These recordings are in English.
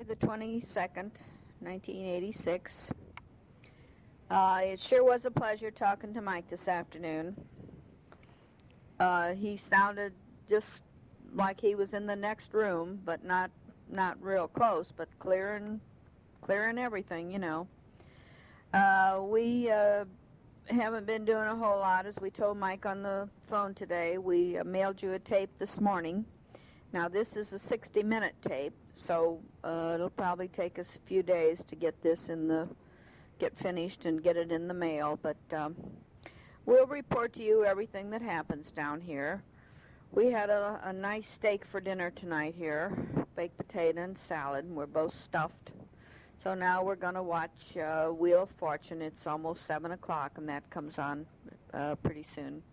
the 22nd, 1986. It sure was a pleasure talking to Mike this afternoon. He sounded just like he was in the next room, but not real close, but clearing everything, you know. We haven't been doing a whole lot, as we told Mike on the phone today. We mailed you a tape this morning. Now, this is a 60-minute tape, so it'll probably take us a few days to get this get finished and get it in the mail, but we'll report to you everything that happens down here. We had a nice steak for dinner tonight here, baked potato and salad, and we're both stuffed. So now we're going to watch Wheel of Fortune. It's almost 7 o'clock, and that comes on pretty soon.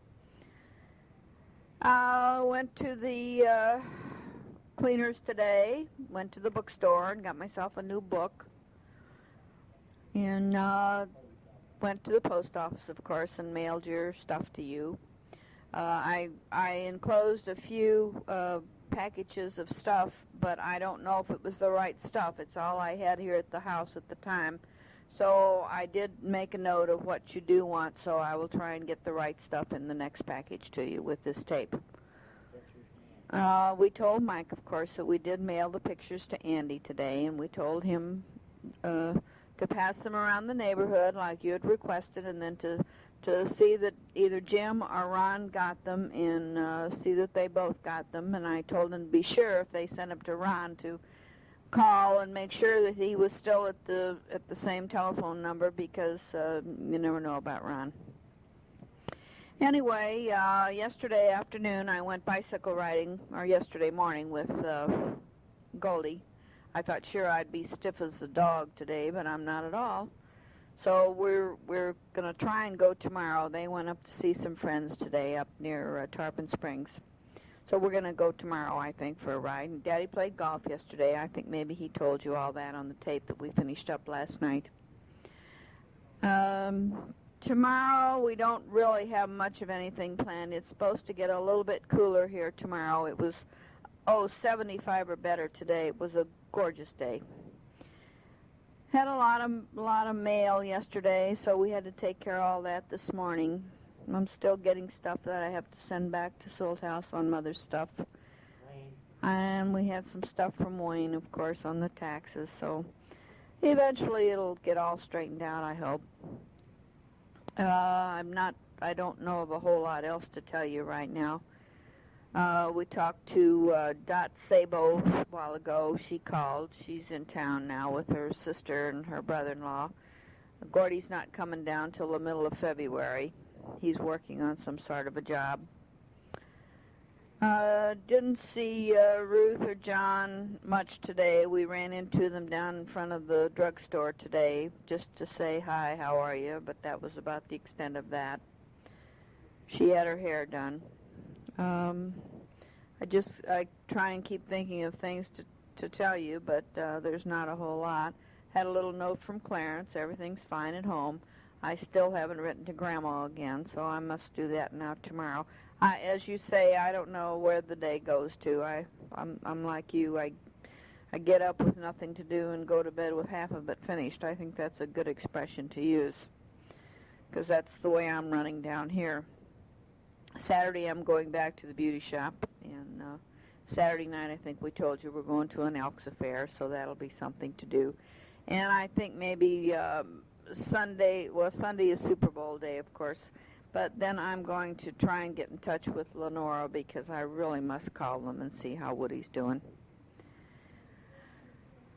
Went to the cleaners today, went to the bookstore and got myself a new book, and went to the post office, of course, and mailed your stuff to you. I enclosed a few packages of stuff, but I don't know if it was the right stuff. It's all I had here at the house at the time. So I did make a note of what you do want, so I will try and get the right stuff in the next package to you with this tape. We told Mike, of course, that we did mail the pictures to Andy today, and we told him to pass them around the neighborhood like you had requested, and then to see that either Jim or Ron got them, and see that they both got them. And I told them to be sure, if they sent them to Ron, to call and make sure that he was still at the same telephone number, because you never know about Ron. Anyway, yesterday afternoon I went bicycle riding, or yesterday morning, with Goldie. I thought sure I'd be stiff as a dog today, but I'm not at all. So we're going to try and go tomorrow. They went up to see some friends today up near Tarpon Springs. So we're going to go tomorrow, I think, for a ride. And Daddy played golf yesterday. I think maybe he told you all that on the tape that we finished up last night. Tomorrow we don't really have much of anything planned. It's supposed to get a little bit cooler here tomorrow. It was 75 or better today. It was a gorgeous day. Had a lot of mail yesterday, so we had to take care of all that this morning. I'm still getting stuff that I have to send back to Soult House on Mother's stuff. Wayne. And we had some stuff from Wayne, of course, on the taxes. So eventually it'll get all straightened out, I hope. I don't know of a whole lot else to tell you right now. We talked to Dot Sabo a while ago. She called. She's in town now with her sister and her brother-in-law. Gordy's not coming down till the middle of February. He's working on some sort of a job. Didn't see Ruth or John much today. We ran into them down in front of the drugstore today just to say hi, how are you, but that was about the extent of that. She had her hair done. I try and keep thinking of things to tell you, but there's not a whole lot. Had a little note from Clarence. Everything's fine at home. I still haven't written to Grandma again, so I must do that now tomorrow. As you say, I don't know where the day goes to. I'm like you. I get up with nothing to do and go to bed with half of it finished. I think that's a good expression to use, because that's the way I'm running down here. Saturday I'm going back to the beauty shop, and Saturday night I think we told you we're going to an Elks Affair, so that'll be something to do. And I think maybe Sunday is Super Bowl day, of course, but then I'm going to try and get in touch with Lenora, because I really must call them and see how Woody's doing.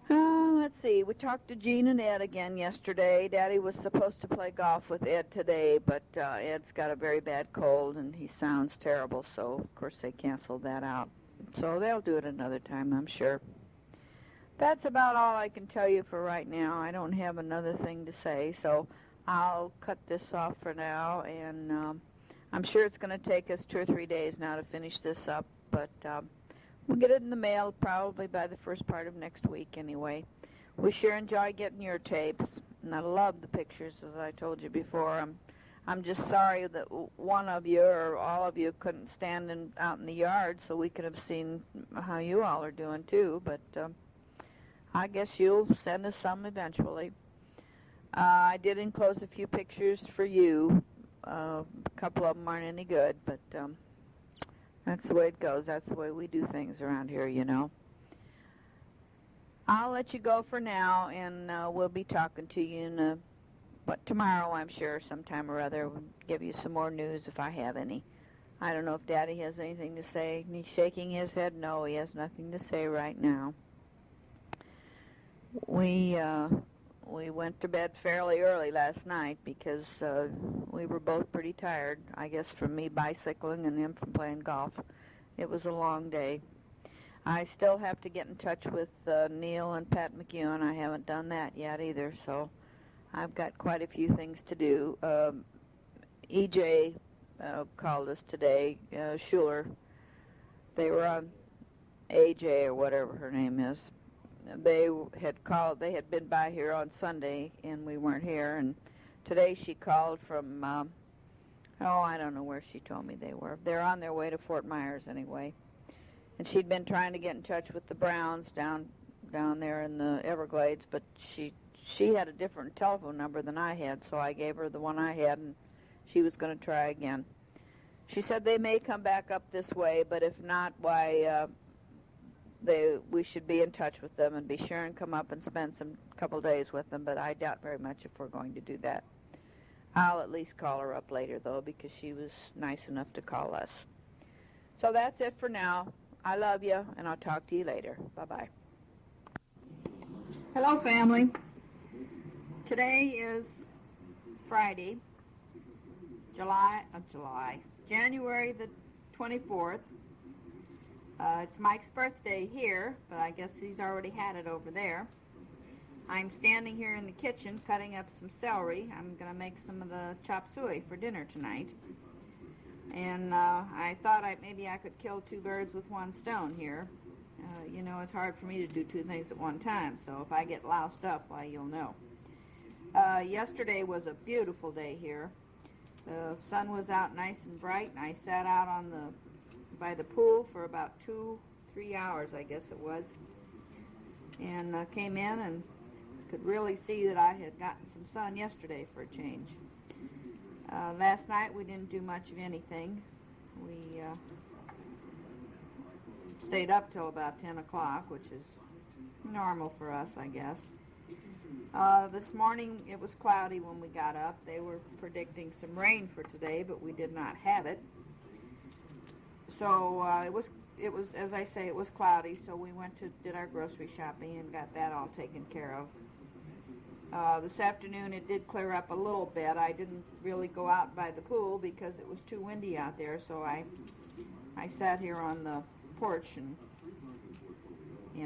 Let's see, we talked to Jean and Ed again yesterday. Daddy was supposed to play golf with Ed today, but Ed's got a very bad cold and he sounds terrible, so of course they canceled that out. So they'll do it another time, I'm sure. That's about all I can tell you for right now. I don't have another thing to say, so I'll cut this off for now, and I'm sure it's going to take us 2 or 3 days now to finish this up, but we'll get it in the mail probably by the first part of next week anyway. We sure enjoy getting your tapes, and I love the pictures, as I told you before. I'm just sorry that one of you or all of you couldn't stand out in the yard so we could have seen how you all are doing too, but I guess you'll send us some eventually. I did enclose a few pictures for you. A couple of them aren't any good, but that's the way it goes. That's the way we do things around here, you know. I'll let you go for now, and we'll be talking to you but tomorrow, I'm sure, sometime or other. We'll give you some more news if I have any. I don't know if Daddy has anything to say. He's shaking his head. No, he has nothing to say right now. We went to bed fairly early last night because we were both pretty tired, I guess, from me bicycling and him from playing golf. It was a long day. I still have to get in touch with Neil and Pat McEwen. I haven't done that yet either, so I've got quite a few things to do. EJ called us today, Schuler. They were on AJ or whatever her name is. They had been by here on Sunday, and we weren't here, and today she called from, I don't know where she told me they were. They're on their way to Fort Myers anyway. And she'd been trying to get in touch with the Browns down there in the Everglades, but she had a different telephone number than I had, so I gave her the one I had, and she was going to try again. She said they may come back up this way, but if not, why, we should be in touch with them and be sure and come up and spend some couple days with them, but I doubt very much if we're going to do that. I'll at least call her up later, though, because she was nice enough to call us. So that's it for now. I love you, and I'll talk to you later. Bye-bye. Hello, family. Today is Friday, January the 24th. It's Mike's birthday here, but I guess he's already had it over there. I'm standing here in the kitchen cutting up some celery. I'm going to make some of the chop suey for dinner tonight. And I thought maybe I could kill two birds with one stone here. You know, it's hard for me to do two things at one time, so if I get loused up, why, you'll know. Yesterday was a beautiful day here. The sun was out nice and bright, and I sat out by the pool for about 2-3 hours, I guess it was, and came in and could really see that I had gotten some sun yesterday for a change. Last night we didn't do much of anything. We stayed up till about 10 o'clock, which is normal for us, I guess. This morning it was cloudy when we got up. They were predicting some rain for today, but we did not have it. So it was, as I say, it was cloudy, so we did our grocery shopping and got that all taken care of. This afternoon it did clear up a little bit. I didn't really go out by the pool because it was too windy out there, so I sat here on the porch and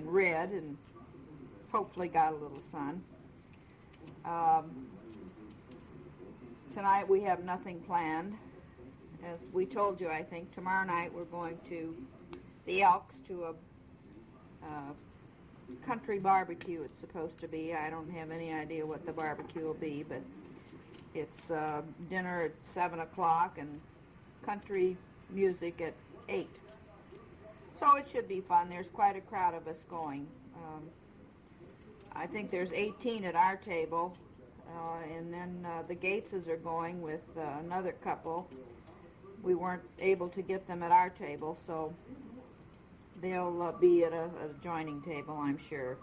read and hopefully got a little sun. Tonight we have nothing planned. As we told you, I think, tomorrow night we're going to the Elks to a country barbecue, it's supposed to be. I don't have any idea what the barbecue will be, but it's dinner at 7 o'clock and country music at 8. So it should be fun. There's quite a crowd of us going. I think there's 18 at our table, and then the Gateses are going with another couple. We weren't able to get them at our table, so they'll be at a adjoining table, I'm sure.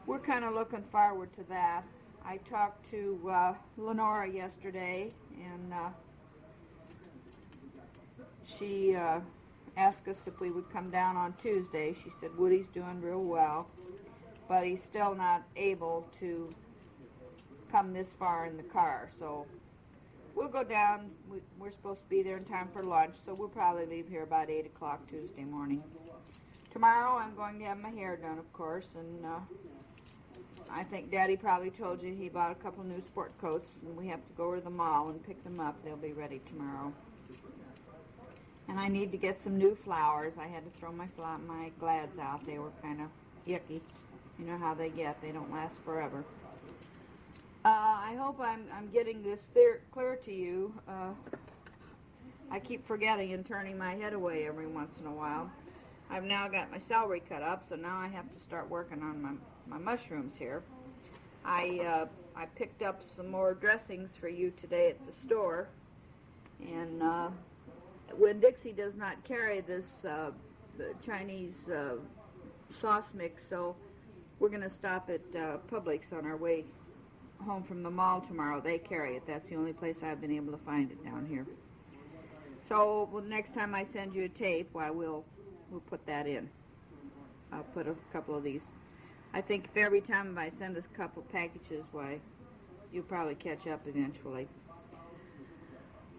We're kind of looking forward to that. I talked to Lenora yesterday, and she asked us if we would come down on Tuesday. She said Woody's doing real well, but he's still not able to come this far in the car, so we'll go down. We're supposed to be there in time for lunch, so we'll probably leave here about 8 o'clock Tuesday morning. Tomorrow I'm going to have my hair done, of course, and I think Daddy probably told you he bought a couple new sport coats, and we have to go to the mall and pick them up. They'll be ready tomorrow. And I need to get some new flowers. I had to throw my glads out. They were kind of yucky. You know how they get. They don't last forever. I hope I'm getting this clear to you. I keep forgetting and turning my head away every once in a while. I've now got my celery cut up, so now I have to start working on my mushrooms here. I picked up some more dressings for you today at the store, and when Dixie does not carry this Chinese sauce mix, so we're going to stop at Publix on our way home from the mall tomorrow. They carry it. That's the only place I've been able to find it down here. So well, next time I send you a tape, why we'll put that in. I'll put a couple of these. I think if every time I send us a couple packages, why you'll probably catch up eventually.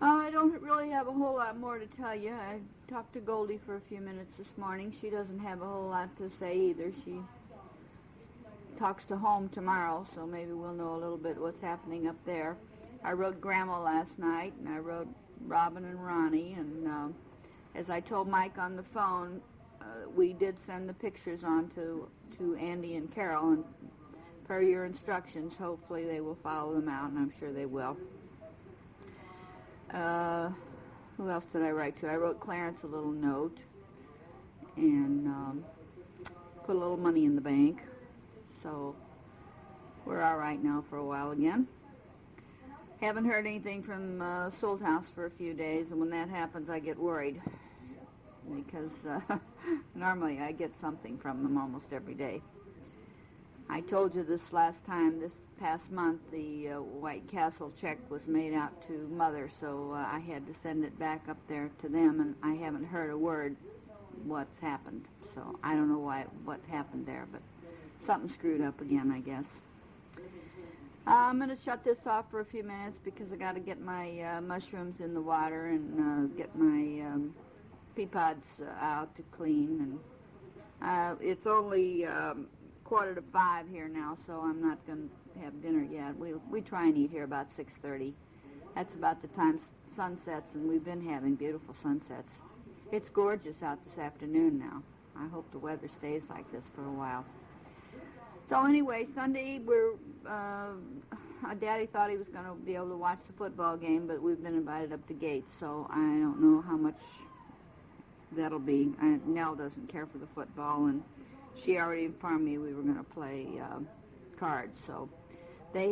I don't really have a whole lot more to tell you. I talked to Goldie for a few minutes this morning. She doesn't have a whole lot to say either. She talks to home tomorrow, so maybe we'll know a little bit what's happening up there. I rode Grandma last night, and I rode Robin and Ronnie, and as I told Mike on the phone, we did send the pictures on to Andy and Carole, and per your instructions, hopefully they will follow them out, and I'm sure they will. Who else did I write to? I wrote Clarence a little note and put a little money in the bank, so we're all right now for a while again. Haven't heard anything from Sold House for a few days, and when that happens I get worried because normally I get something from them almost every day. I told you this past month, the White Castle check was made out to Mother, so I had to send it back up there to them, and I haven't heard a word what's happened. So I don't know what happened there, but something screwed up again, I guess. I'm going to shut this off for a few minutes because I got to get my mushrooms in the water and get my pea pods out to clean. And it's only 4:45 here now, so I'm not going to have dinner yet. We try and eat here about 6:30. That's about the time sun sets, and we've been having beautiful sunsets. It's gorgeous out this afternoon now. I hope the weather stays like this for a while. So anyway, Sunday Daddy thought he was going to be able to watch the football game, but we've been invited up to Gates, so I don't know how much that'll be. Nell doesn't care for the football, and she already informed me we were going to play cards. So they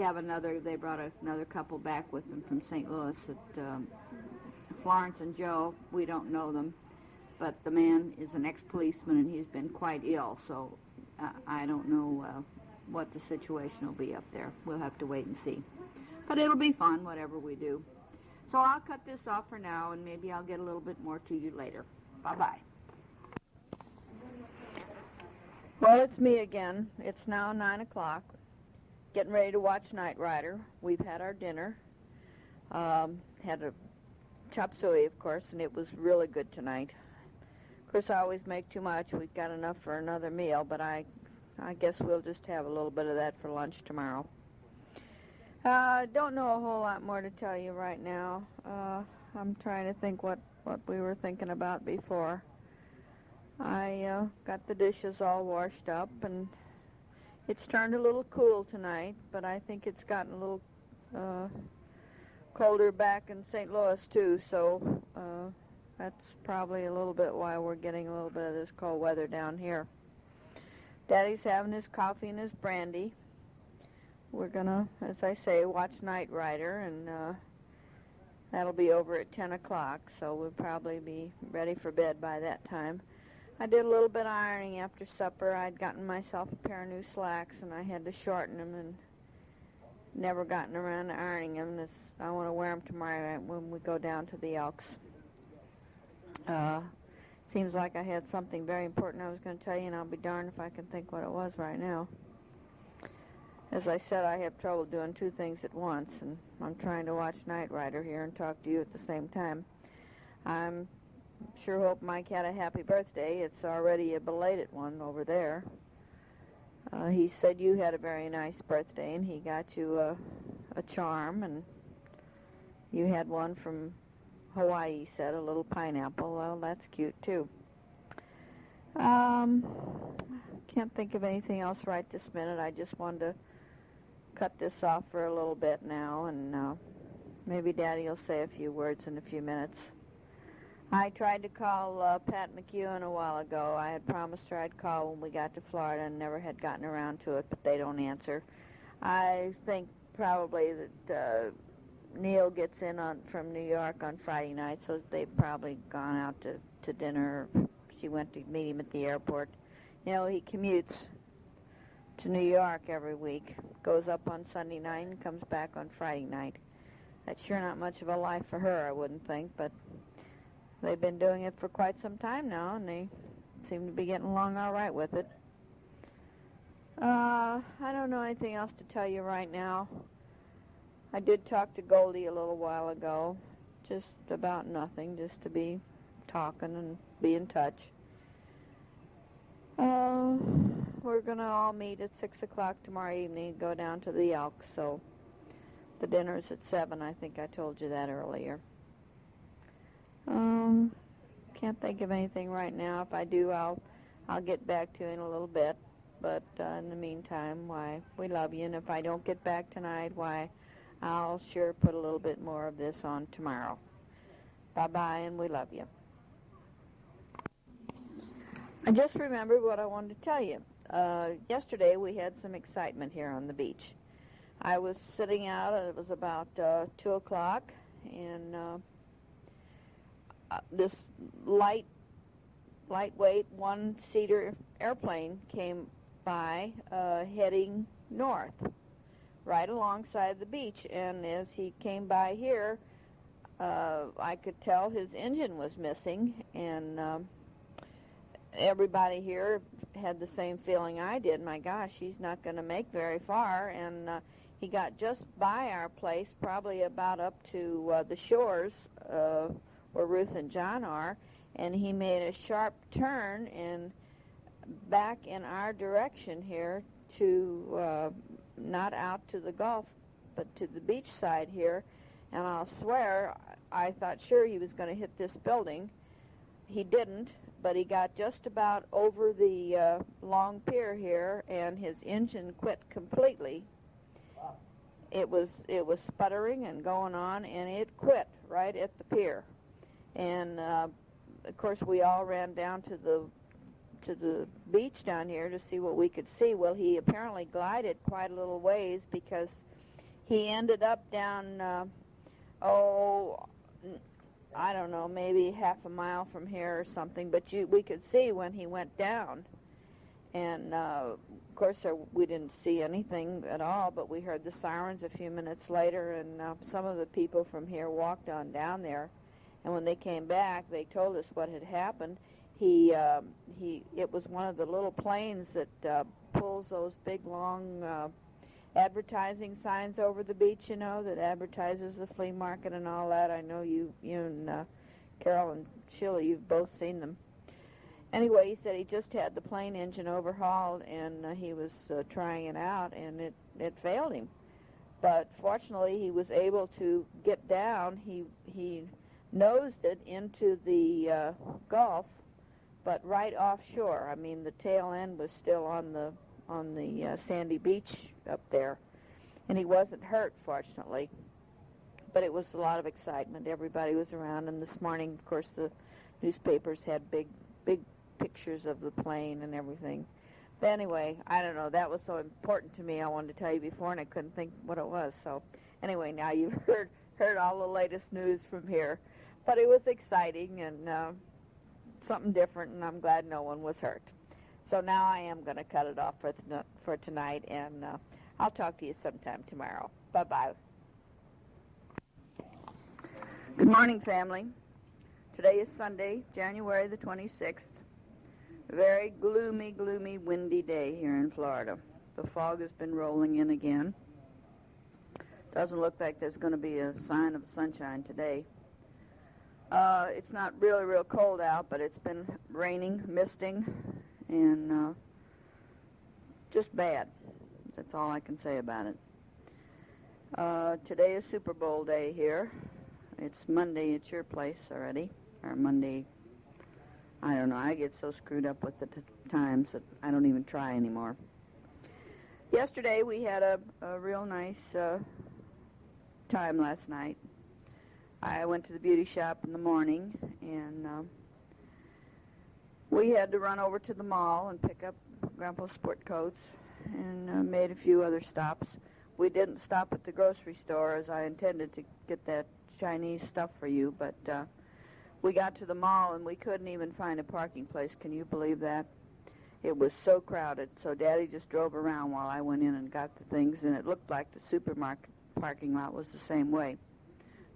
brought another couple back with them from St. Louis. Florence and Joe, we don't know them, but the man is an ex-policeman and he's been quite ill, so I don't know what the situation will be up there. We'll have to wait and see. But it'll be fun, whatever we do. So I'll cut this off for now, and maybe I'll get a little bit more to you later. Bye-bye. Well, it's me again. It's now 9 o'clock. Getting ready to watch Knight Rider. We've had our dinner. Had a chop suey, of course, and it was really good tonight. Of course, I always make too much. We've got enough for another meal, but I guess we'll just have a little bit of that for lunch tomorrow. Don't know a whole lot more to tell you right now. I'm trying to think what we were thinking about before. I got the dishes all washed up, and it's turned a little cool tonight, but I think it's gotten a little colder back in St. Louis, too, so that's probably a little bit why we're getting a little bit of this cold weather down here. Daddy's having his coffee and his brandy. We're going to, as I say, watch Knight Rider, and that'll be over at 10 o'clock, so we'll probably be ready for bed by that time. I did a little bit of ironing after supper. I'd gotten myself a pair of new slacks, and I had to shorten them and never gotten around to ironing them. I want to wear them tomorrow night when we go down to the Elks. Seems like I had something very important I was going to tell you, and I'll be darned if I can think what it was right now. As I said, I have trouble doing two things at once, and I'm trying to watch Knight Rider here and talk to you at the same time. I'm sure hope Mike had a happy birthday. It's already a belated one over there. He said you had a very nice birthday, and he got you a charm, and you had one from Hawaii, he said, a little pineapple. Well, that's cute, too. Can't think of anything else right this minute. I just wanted to cut this off for a little bit now, and maybe Daddy will say a few words in a few minutes. I tried to call Pat McEwen a while ago. I had promised her I'd call when we got to Florida and never had gotten around to it, but they don't answer. I think probably that Neil gets in from New York on Friday night, so they've probably gone out to dinner. She went to meet him at the airport. You know, he commutes to New York every week, goes up on Sunday night and comes back on Friday night. That's sure not much of a life for her, I wouldn't think, but they've been doing it for quite some time now, and they seem to be getting along all right with it. I don't know anything else to tell you right now. I did talk to Goldie a little while ago, just about nothing, just to be talking and be in touch. We're going to all meet at 6 o'clock tomorrow evening and go down to the Elks, so the dinner's at 7. I think I told you that earlier. Can't think of anything right now. If I do, I'll get back to you in a little bit. But in the meantime, why, we love you. And if I don't get back tonight, why, I'll sure put a little bit more of this on tomorrow. Bye-bye, and we love you. I just remembered what I wanted to tell you. Yesterday, we had some excitement here on the beach. I was sitting out, and it was about 2 o'clock, and this lightweight one-seater airplane came by heading north, right alongside the beach. And as he came by here, I could tell his engine was missing, and everybody here had the same feeling I did. My gosh, he's not going to make very far. And he got just by our place, probably about up to the shores where Ruth and John are, and he made a sharp turn and back in our direction here to not out to the Gulf, but to the beach side here. And I'll swear, I thought sure he was going to hit this building. He didn't, but he got just about over the long pier here, and his engine quit completely. Wow. It was sputtering and going on, and it quit right at the pier. And of course, we all ran down to the beach down here to see what we could see. Well, he apparently glided quite a little ways, because he ended up down, I don't know, maybe half a mile from here or something. But we could see when he went down. And of course, we didn't see anything at all, but we heard the sirens a few minutes later, and some of the people from here walked on down there. And when they came back, they told us what had happened. It was one of the little planes that pulls those big, long advertising signs over the beach, you know, that advertises the flea market and all that. I know you and Carole and Sheila, you've both seen them. Anyway, he said he just had the plane engine overhauled, and he was trying it out, and it failed him. But fortunately, he was able to get down. He nosed it into the Gulf, but right offshore. I mean, the tail end was still on the sandy beach up there, and he wasn't hurt, fortunately. But it was a lot of excitement. Everybody was around, and this morning, of course, the newspapers had big pictures of the plane and everything. But anyway, I don't know. That was so important to me. I wanted to tell you before, and I couldn't think what it was. So anyway, now you've heard all the latest news from here. But it was exciting and something different, and I'm glad no one was hurt. So now I am going to cut it off for tonight, and I'll talk to you sometime tomorrow. Bye-bye. Good morning, family. Today is Sunday, January the 26th. A very gloomy, windy day here in Florida. The fog has been rolling in again. Doesn't look like there's going to be a sign of sunshine today. It's not really real cold out, but it's been raining, misting, and just bad. That's all I can say about it. Today is Super Bowl day here. It's Monday at your place already, or Monday. I don't know. I get so screwed up with the times that I don't even try anymore. Yesterday we had a real nice time last night. I went to the beauty shop in the morning, and we had to run over to the mall and pick up Grandpa's sport coats and made a few other stops. We didn't stop at the grocery store as I intended to get that Chinese stuff for you, but we got to the mall and we couldn't even find a parking place. Can you believe that? It was so crowded, so Daddy just drove around while I went in and got the things, and it looked like the supermarket parking lot was the same way.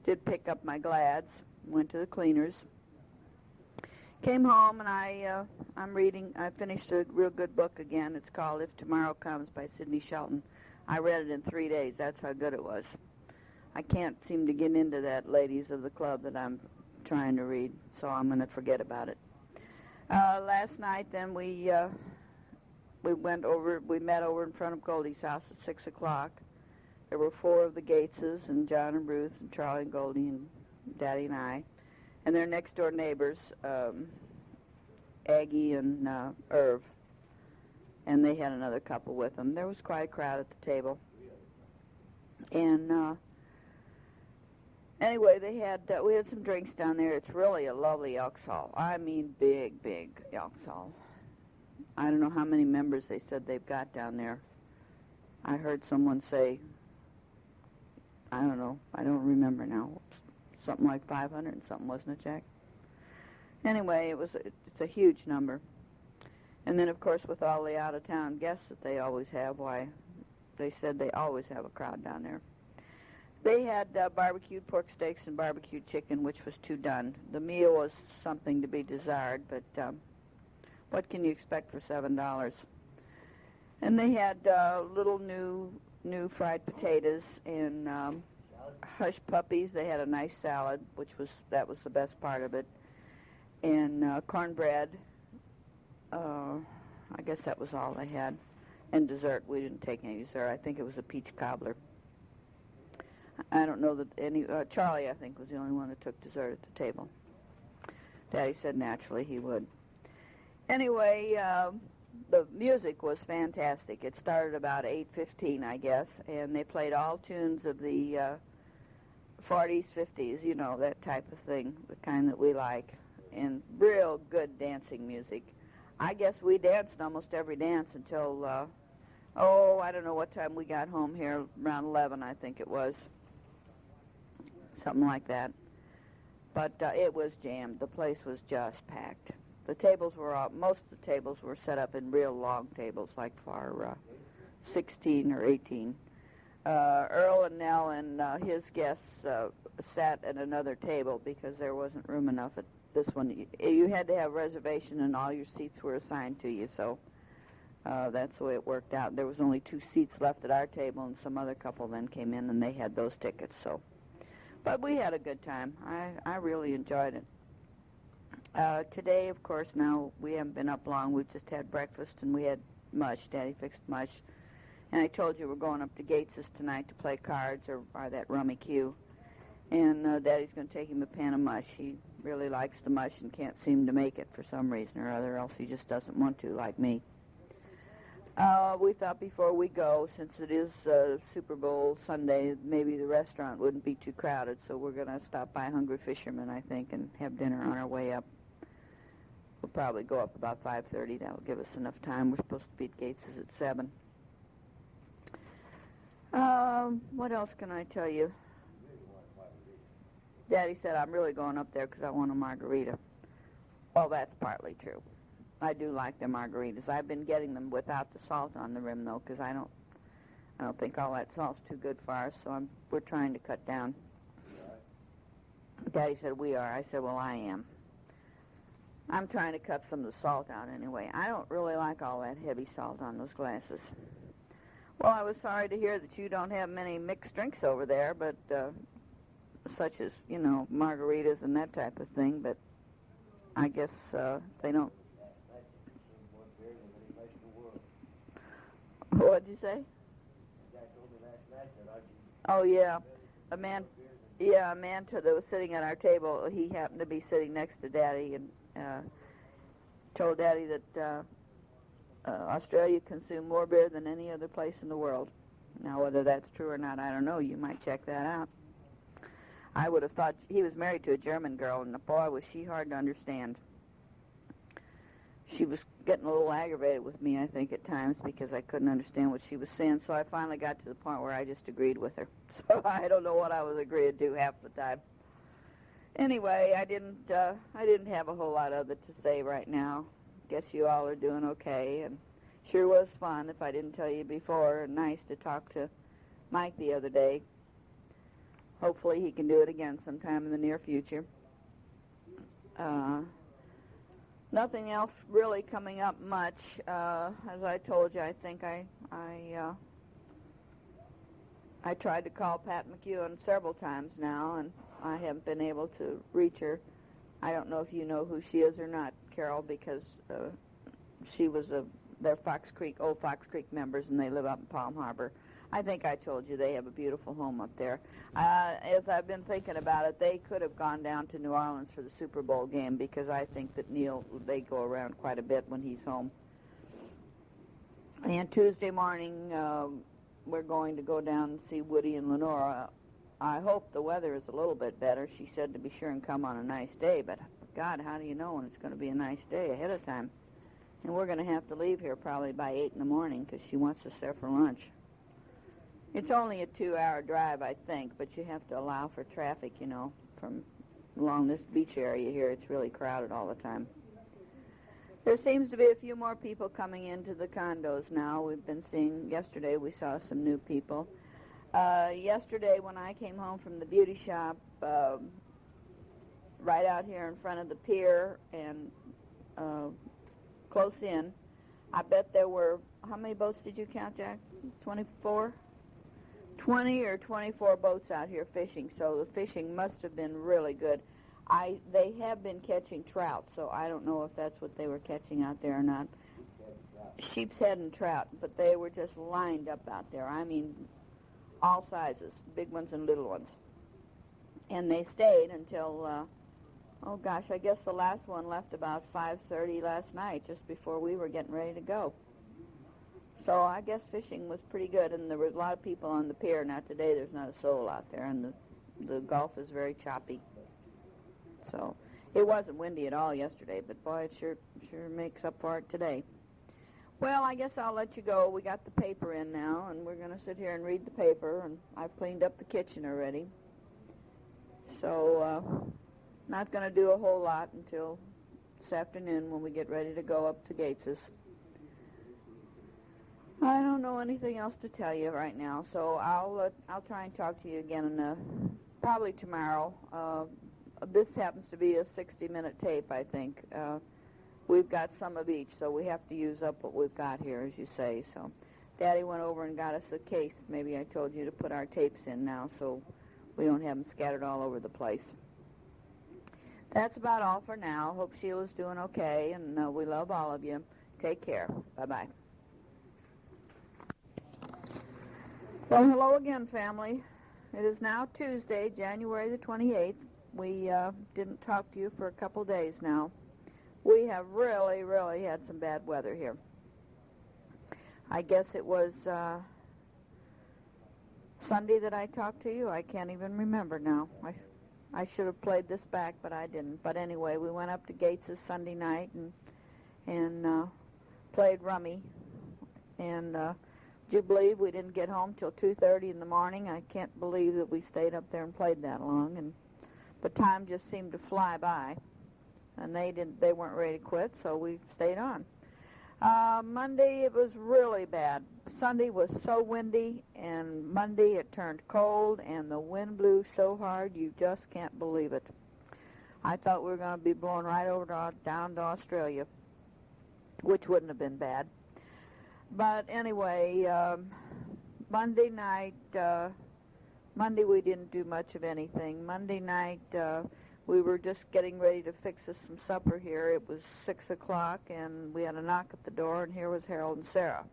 Did pick up my Glads, went to the cleaners, came home, and I'm reading. I finished a real good book again. It's called If Tomorrow Comes by Sidney Shelton. I read it in 3 days. That's how good it was. I can't seem to get into that Ladies of the Club that I'm trying to read, so I'm going to forget about it. Last night, then we met over in front of Goldie's house at 6 o'clock. There were 4 of the Gateses, and John and Ruth, and Charlie and Goldie, and Daddy and I, and their next door neighbors, Aggie and Irv, and they had another couple with them. There was quite a crowd at the table, and anyway, we had some drinks down there. It's really a lovely Elks Hall. I mean, big Elks Hall. I don't know how many members they said they've got down there. I heard someone say, I don't know, I don't remember now, something like 500 and something, wasn't it, Jack? Anyway, it's a huge number. And then, of course, with all the out-of-town guests that they always have, why, they said they always have a crowd down there. They had barbecued pork steaks and barbecued chicken, which was too done. The meal was something to be desired, but what can you expect for $7? And they had little new fried potatoes and hush puppies. They had a nice salad, that was the best part of it, and cornbread. I guess that was all they had. And dessert. We didn't take any dessert. I think it was a peach cobbler. I don't know that Charlie, I think, was the only one that took dessert at the table. Daddy said naturally he would. Anyway, the music was fantastic. It started about 8:15, I guess, and they played all tunes of the 40s, 50s, you know, that type of thing, the kind that we like, and real good dancing music. I guess we danced almost every dance until, I don't know what time we got home here, around 11, I think it was. Something like that. But it was jammed. The place was just packed. The tables most of the tables were set up in real long tables, like for 16 or 18. Earl and Nell and his guests sat at another table because there wasn't room enough at this one. You had to have reservation, and all your seats were assigned to you, so that's the way it worked out. There was only 2 seats left at our table, and some other couple then came in, and they had those tickets, so. But we had a good time. I really enjoyed it. Today, of course, now we haven't been up long. We've just had breakfast, and we had mush. Daddy fixed mush. And I told you we're going up to Gates's tonight to play cards or that rummy cue. And Daddy's going to take him a pan of mush. He really likes the mush and can't seem to make it for some reason or other, else he just doesn't want to, like me. We thought before we go, since it is Super Bowl Sunday, maybe the restaurant wouldn't be too crowded, so we're going to stop by Hungry Fisherman, I think, and have dinner on our way up. We'll probably go up about 5:30. That'll give us enough time. We're supposed to be at Gates's at 7. What else can I tell you? Daddy said I'm really going up there because I want a margarita. Well, that's partly true. I do like the margaritas. I've been getting them without the salt on the rim, though, because I don't think all that salt's too good for us, so we're trying to cut down. Daddy said we are. I said, well, I am. I'm trying to cut some of the salt out anyway. I don't really like all that heavy salt on those glasses. Well, I was sorry to hear that you don't have many mixed drinks over there, but such as, you know, margaritas and that type of thing, but I guess they don't. What'd you say? Oh, yeah. A man that was sitting at our table, he happened to be sitting next to Daddy and told Daddy that Australia consumed more beer than any other place in the world. Now, whether that's true or not, I don't know. You might check that out. I would have thought he was married to a German girl, and boy, was she hard to understand. She was getting a little aggravated with me, I think, at times because I couldn't understand what she was saying, so I finally got to the point where I just agreed with her. So I don't know what I was agreeing to half the time. Anyway, I didn't have a whole lot other to say right now. Guess you all are doing okay, and sure was fun, if I didn't tell you before, and nice to talk to Mike the other day. Hopefully he can do it again sometime in the near future. Nothing else really coming up much. As I told you, I think I tried to call Pat McEwen several times now, and I haven't been able to reach her. I don't know if you know who she is or not, Carole, because she was they're old Fox Creek members, and they live up in Palm Harbor. I think I told you they have a beautiful home up there. As I've been thinking about it, they could have gone down to New Orleans for the Super Bowl game because I think that Neil, they go around quite a bit when he's home. And Tuesday morning, we're going to go down and see Woody and Lenora. I hope the weather is a little bit better. She said to be sure and come on a nice day, but God, how do you know when it's going to be a nice day ahead of time? And we're going to have to leave here probably by 8 in the morning because she wants us there for lunch. It's only a 2-hour drive, I think, but you have to allow for traffic, you know, from along this beach area here. It's really crowded all the time. There seems to be a few more people coming into the condos now. We've been seeing, yesterday we saw some new people. Yesterday when I came home from the beauty shop, right out here in front of the pier and close in, I bet there were, how many boats did you count, Jack? 24? 20 or 24 boats out here fishing, so the fishing must have been really good. They have been catching trout, so I don't know if that's what they were catching out there or not. Sheep's head and trout, but they were just lined up out there. I mean, all sizes, big ones and little ones. And they stayed until, oh gosh, I guess the last one left about 5:30 last night, just before we were getting ready to go. So I guess fishing was pretty good, and there were a lot of people on the pier. Now today there's not a soul out there, and the Gulf is very choppy. So it wasn't windy at all yesterday, but boy, it sure makes up for it today. Well, I guess I'll let you go. We got the paper in now, and we're going to sit here and read the paper, and I've cleaned up the kitchen already. So not going to do a whole lot until this afternoon when we get ready to go up to Gates's. I don't know anything else to tell you right now, so I'll try and talk to you again probably tomorrow. This happens to be a 60-minute tape, I think. We've got some of each, so we have to use up what we've got here, as you say. So Daddy went over and got us a case. Maybe I told you to put our tapes in now so we don't have them scattered all over the place. That's about all for now. Hope Sheila's doing okay, and we love all of you. Take care. Bye-bye. Well, hello again, family. It is now Tuesday, January the 28th. We didn't talk to you for a couple days now. We have really, really had some bad weather here. I guess it was Sunday that I talked to you. I can't even remember now. I should have played this back, but I didn't. But anyway, we went up to Gates's Sunday night and played rummy. And do you believe we didn't get home till 2:30 in the morning? I can't believe that we stayed up there and played that long. And the time just seemed to fly by. And they weren't ready to quit, so we stayed on. Monday, it was really bad. Sunday was so windy, and Monday it turned cold, and the wind blew so hard you just can't believe it. I thought we were going to be blown right over down to Australia, which wouldn't have been bad. But anyway, Monday night, Monday we didn't do much of anything. Monday night, we were just getting ready to fix us some supper here. It was 6 o'clock, and we had a knock at the door, and here was Harold and Sarah.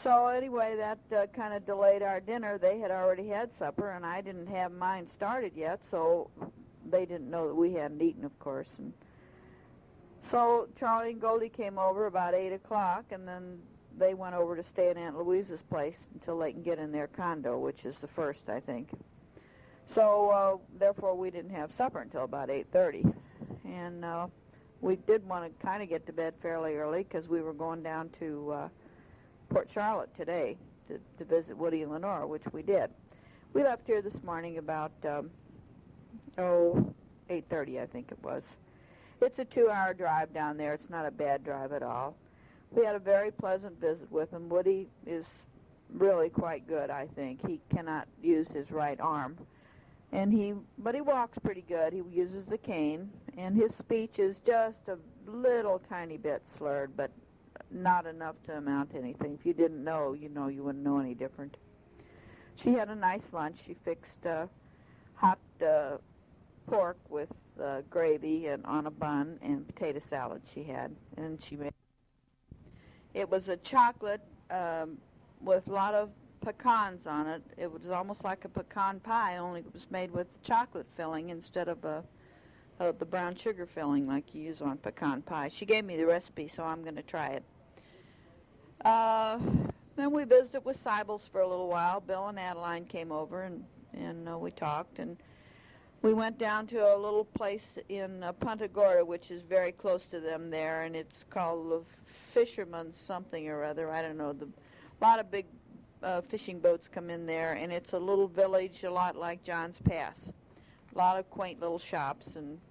So anyway, that kind of delayed our dinner. They had already had supper, and I didn't have mine started yet, so they didn't know that we hadn't eaten, of course. And so Charlie and Goldie came over about 8 o'clock, and then they went over to stay at Aunt Louisa's place until they can get in their condo, which is the first, I think. So therefore we didn't have supper until about 8:30. And we did want to kind of get to bed fairly early because we were going down to Port Charlotte today to visit Woody and Lenora, which we did. We left here this morning about 8:30, I think it was. It's a 2-hour drive down there. It's not a bad drive at all. We had a very pleasant visit with him. Woody is really quite good, I think. He cannot use his right arm, but he walks pretty good. He uses the cane, and his speech is just a little tiny bit slurred, but not enough to amount to anything. If you didn't know, you wouldn't know any different. She had a nice lunch. She fixed hot pork with gravy and on a bun, and potato salad she had, and she made. It was a chocolate with a lot of pecans on it. It was almost like a pecan pie, only it was made with chocolate filling instead of the brown sugar filling like you use on pecan pie. She gave me the recipe, so I'm going to try it. Then we visited with Sybils for a little while. Bill and Adeline came over, and we talked, and we went down to a little place in Punta Gorda, which is very close to them there, and it's called the Fisherman's something or other. I don't know. A lot of big fishing boats come in there, and it's a little village, a lot like John's Pass. A lot of quaint little shops, and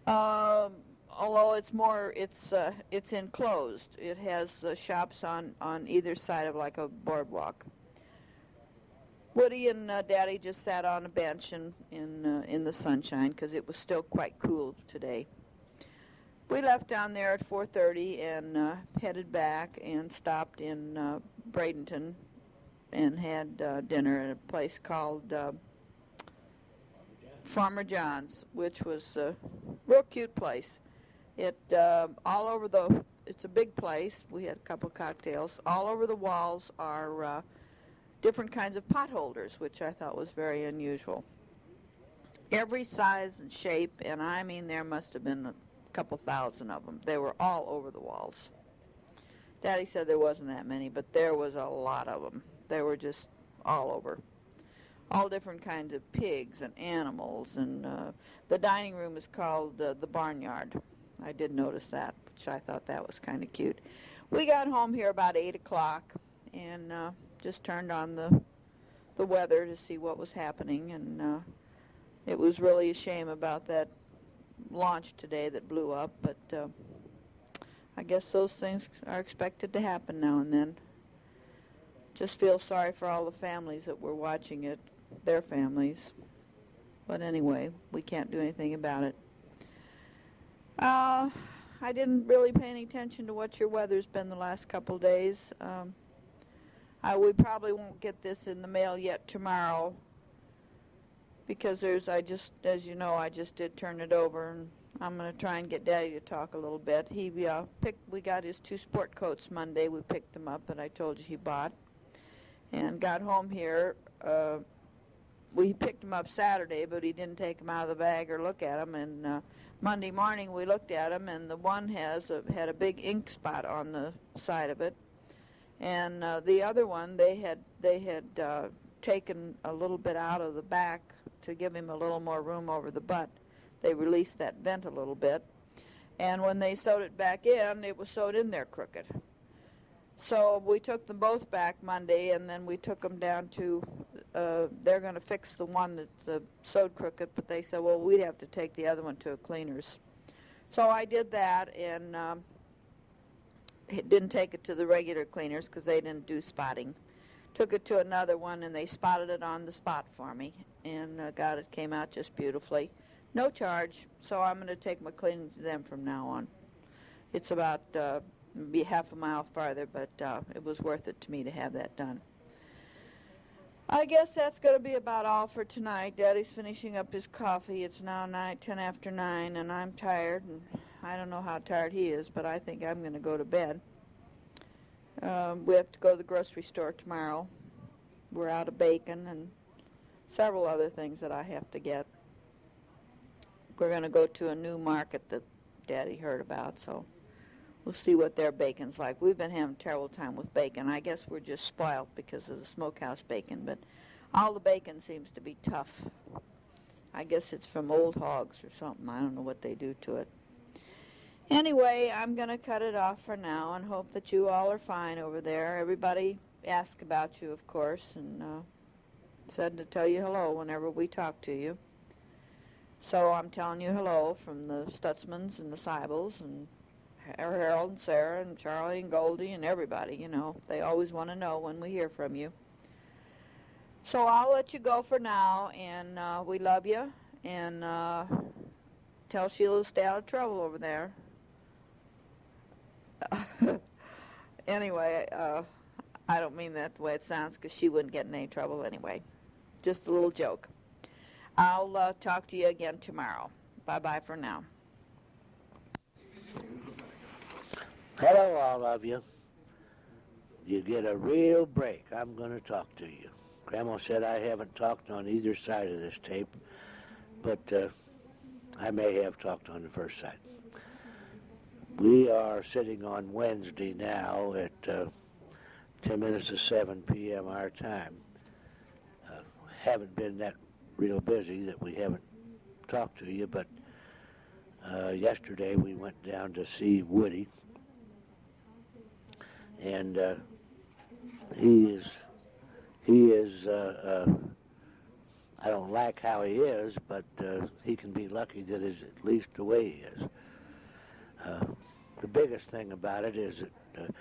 although it's enclosed. It has shops on either side of like a boardwalk. Woody and Daddy just sat on a bench in the sunshine because it was still quite cool today. We left down there at 4:30 and headed back and stopped in Bradenton and had dinner at a place called Farmer John's, which was a real cute place. It's a big place. We had a couple cocktails. All over the walls are different kinds of pot holders, which I thought was very unusual. Every size and shape, and I mean there must have been a couple thousand of them. They were all over the walls. Daddy said there wasn't that many, but there was a lot of them. They were just all over. All different kinds of pigs and animals, and the dining room is called the barnyard. I did notice that, which I thought that was kind of cute. We got home here about 8 o'clock and just turned on the weather to see what was happening, and it was really a shame about that launch today that blew up, but I guess those things are expected to happen now and then. Just feel sorry for all the families that were watching it, their families. But anyway, we can't do anything about it. I didn't really pay any attention to what your weather's been the last couple days. We probably won't get this in the mail yet tomorrow because as you know, I just did turn it over, and I'm going to try and get Daddy to talk a little bit. We got his 2 sport coats Monday. We picked them up that I told you he bought, and got home here. We picked them up Saturday, but he didn't take them out of the bag or look at them, and Monday morning we looked at them, and the one had a big ink spot on the side of it, and the other one they had taken a little bit out of the back to give him a little more room over the butt. They released that vent a little bit, and when they sewed it back in, it was sewed in there crooked. So we took them both back Monday, and then we took them down to, they're going to fix the one that's sewed crooked, but they said, well, we'd have to take the other one to a cleaner's. So I did that, and didn't take it to the regular cleaners because they didn't do spotting. Took it to another one, and they spotted it on the spot for me, and came out just beautifully. No charge, so I'm going to take my cleaning to them from now on. It's about be half a mile farther, but it was worth it to me to have that done. I guess that's going to be about all for tonight. Daddy's finishing up his coffee. It's now 10 after 9, and I'm tired, and I don't know how tired he is, but I think I'm going to go to bed. We have to go to the grocery store tomorrow. We're out of bacon and several other things that I have to get. We're going to go to a new market that Daddy heard about, so we'll see what their bacon's like. We've been having a terrible time with bacon. I guess we're just spoiled because of the smokehouse bacon, but All the bacon seems to be tough. I guess it's from old hogs or something. I don't know what they do to it. Anyway, I'm going to cut it off for now and hope that you all are fine over there. Everybody asked about you, of course, and said to tell you hello whenever we talk to you. So I'm telling you hello from the Stutzmans and the Seibels and Harold and Sarah and Charlie and Goldie and everybody, you know. They always want to know when we hear from you. So I'll let you go for now, and we love you, and tell Sheila to stay out of trouble over there. Anyway, I don't mean that the way it sounds, because she wouldn't get in any trouble anyway. Just a little joke. I'll talk to you again tomorrow. Bye-bye for now. Hello, all of you. You get a real break. I'm going to talk to you. Grandma said I haven't talked on either side of this tape, but I may have talked on the first side. We are sitting on Wednesday now at 10 minutes to 7 p.m. our time. Haven't been that real busy that we haven't talked to you, but yesterday we went down to see Woody, and he is I don't like how he is, but he can be lucky that is at least the way he is. The biggest thing about it is that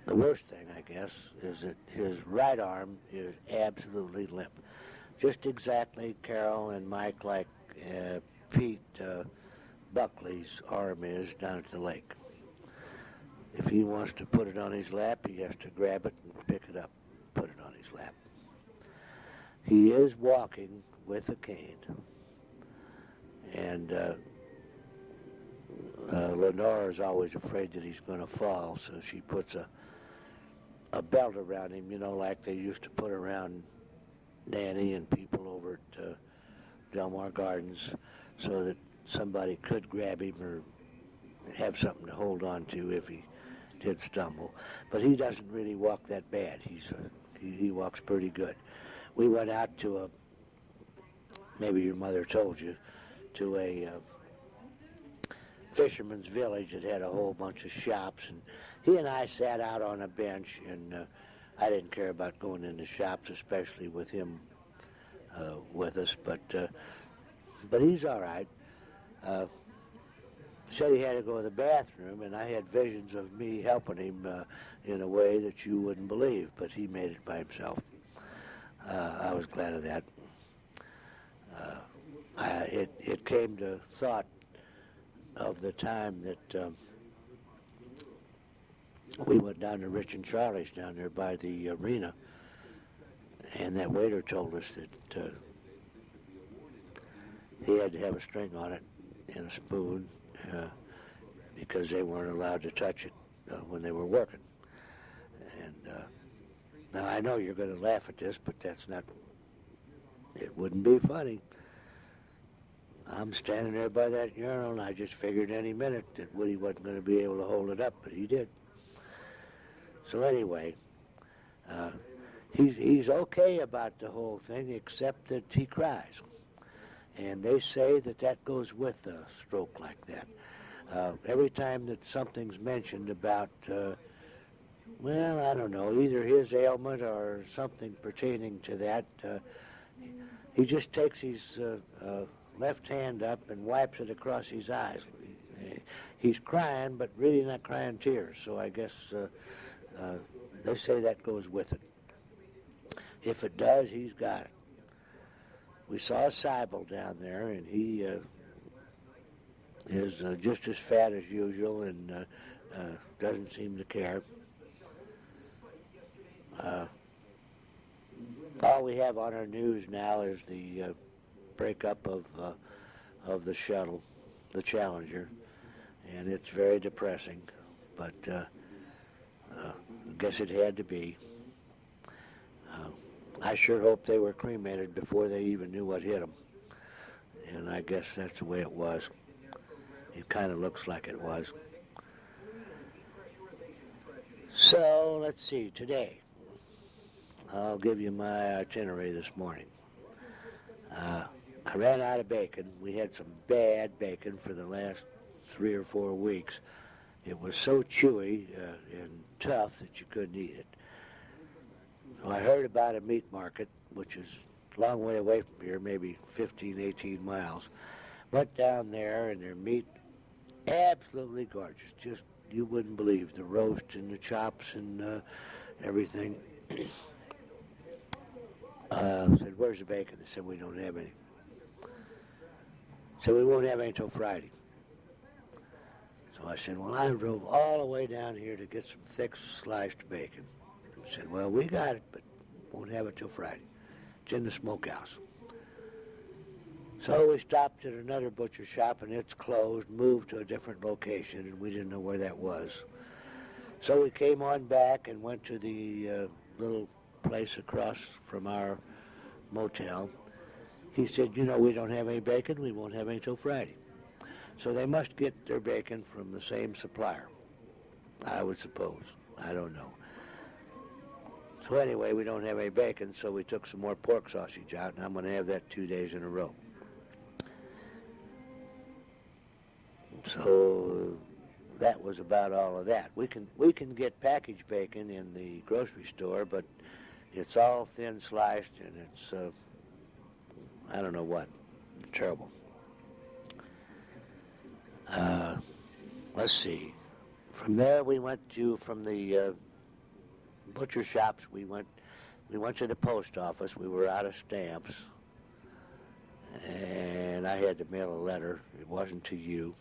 the worst thing, I guess, is that his right arm is absolutely limp. Just exactly Carole and Mike like Pete Buckley's arm is down at the lake. If he wants to put it on his lap, he has to grab it and pick it up, put it on his lap. He is walking with a cane, and Lenore is always afraid that he's going to fall, so she puts a belt around him, you know, like they used to put around Nanny and people over at Delmar Gardens, so that somebody could grab him or have something to hold on to if he did stumble. But he doesn't really walk that bad. He walks pretty good. We went out to maybe your mother told you, to a fisherman's village that had a whole bunch of shops, and he and I sat out on a bench, and I didn't care about going in the shops, especially with him with us, but he's all right. Said he had to go to the bathroom, and I had visions of me helping him in a way that you wouldn't believe, but he made it by himself. I was glad of that. It came to thought of the time that we went down to Rich and Charlie's down there by the arena, and that waiter told us that he had to have a string on it and a spoon because they weren't allowed to touch it when they were working. And now I know you're going to laugh at this, but that's not, it wouldn't be funny. I'm standing there by that urinal, and I just figured any minute that Woody wasn't going to be able to hold it up, but he did. So anyway, he's okay about the whole thing, except that he cries. And they say that that goes with a stroke like that. Every time that something's mentioned about, well, I don't know, either his ailment or something pertaining to that, he just takes his left hand up and wipes it across his eyes. He's crying, but really not crying tears, so I guess they say that goes with it. If it does, he's got it. We saw a Seibel down there, and he is just as fat as usual and doesn't seem to care. All we have on our news now is the breakup of the shuttle, the Challenger, and it's very depressing, but I guess it had to be. I sure hope they were cremated before they even knew what hit them, and I guess that's the way it was. It kind of looks like it was. So let's see, today I'll give you my itinerary this morning. I ran out of bacon. We had some bad bacon for the last 3 or 4 weeks. It was so chewy and tough that you couldn't eat it. So I heard about a meat market, which is a long way away from here, maybe 15, 18 miles. Went down there, and their meat, absolutely gorgeous. Just, you wouldn't believe the roast and the chops and everything. Said, where's the bacon? They said, we don't have any. So we won't have any until Friday. So I said, well, I drove all the way down here to get some thick sliced bacon. They said, well, we got it, but won't have it till Friday. It's in the smokehouse. So we stopped at another butcher shop, and it's closed, moved to a different location, and we didn't know where that was. So we came on back and went to the little place across from our motel. He said, you know, we don't have any bacon. We won't have any till Friday. So they must get their bacon from the same supplier, I would suppose. I don't know. So anyway, we don't have any bacon, so we took some more pork sausage out, and I'm going to have that 2 days in a row. So that was about all of that. We can get packaged bacon in the grocery store, but it's all thin sliced, and it's I don't know what, terrible. Let's see. From there, we went to, from the butcher shops, we went to the post office. We were out of stamps, and I had to mail a letter. It wasn't to you.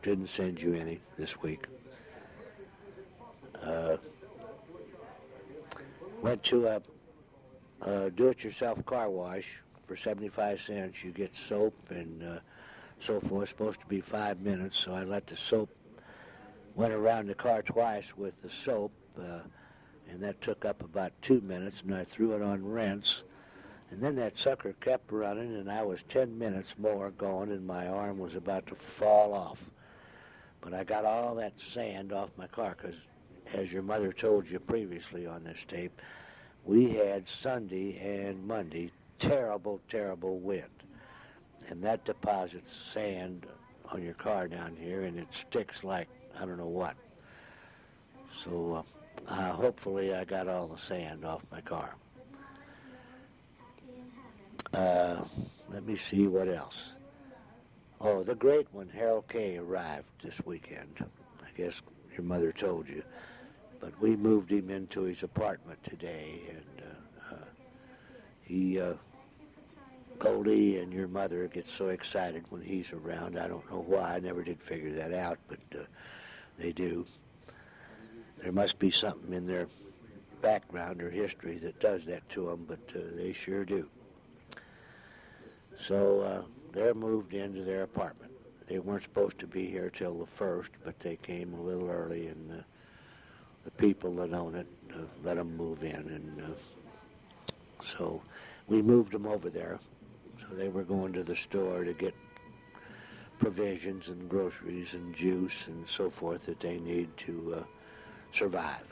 Didn't send you any this week. Went to a do-it-yourself car wash for 75 cents. You get soap and so forth. It's supposed to be 5 minutes, so I let the soap, went around the car twice with the soap, and that took up about 2 minutes, and I threw it on rinse. And then that sucker kept running, and I was 10 minutes more going, and my arm was about to fall off. But I got all that sand off my car, because as your mother told you previously on this tape, we had Sunday and Monday terrible, terrible wind. And that deposits sand on your car down here, and it sticks like I don't know what. So hopefully I got all the sand off my car. Let me see what else. Oh, the great one, Harold K., arrived this weekend. I guess your mother told you. But we moved him into his apartment today, and Goldie and your mother get so excited when he's around. I don't know why. I never did figure that out, but they do. There must be something in their background or history that does that to them, but they sure do. So they're moved into their apartment. They weren't supposed to be here till the 1st, but they came a little early, and the people that own it let them move in, and so we moved them over there. So they were going to the store to get provisions and groceries and juice and so forth that they need to survive.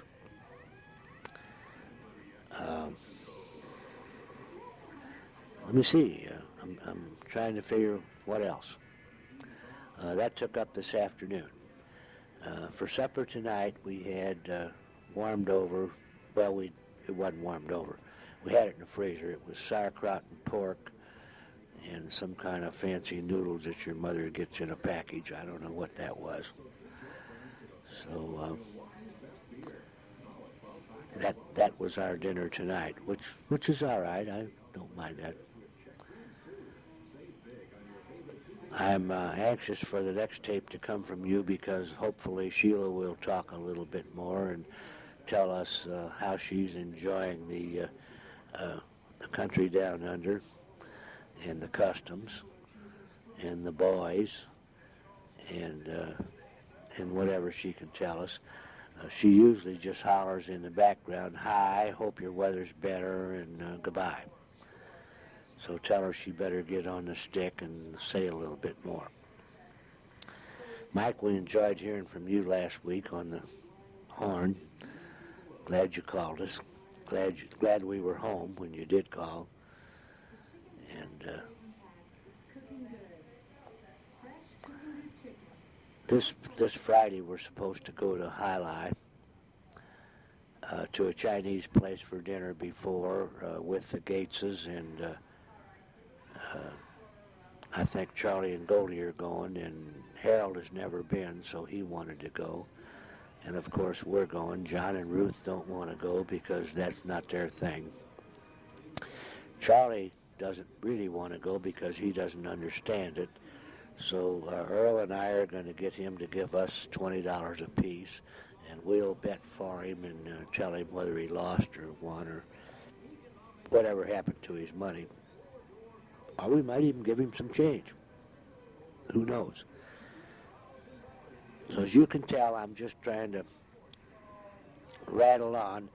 Let me see. I'm trying to figure what else. That took up this afternoon. For supper tonight, we had warmed over. Well, it wasn't warmed over. We had it in the freezer. It was sauerkraut and pork and some kind of fancy noodles that your mother gets in a package. I don't know what that was. So that was our dinner tonight, which is all right. I don't mind that. I'm anxious for the next tape to come from you, because hopefully Sheila will talk a little bit more and tell us how she's enjoying the country down under, and the customs, and the boys, and whatever she can tell us. She usually just hollers in the background, "Hi, hope your weather's better," and goodbye. So tell her she better get on the stick and say a little bit more. Mike, we enjoyed hearing from you last week on the horn. Glad you called us. glad we were home when you did call. And this Friday we're supposed to go to Highlight to a Chinese place for dinner before with the Gateses, and I think Charlie and Goldie are going, and Harold has never been, so he wanted to go. And of course we're going. John and Ruth don't want to go because that's not their thing. Charlie doesn't really want to go because he doesn't understand it. So Earl and I are going to get him to give us $20 apiece, and we'll bet for him and tell him whether he lost or won or whatever happened to his money. Or we might even give him some change. Who knows? So as you can tell, I'm just trying to rattle on.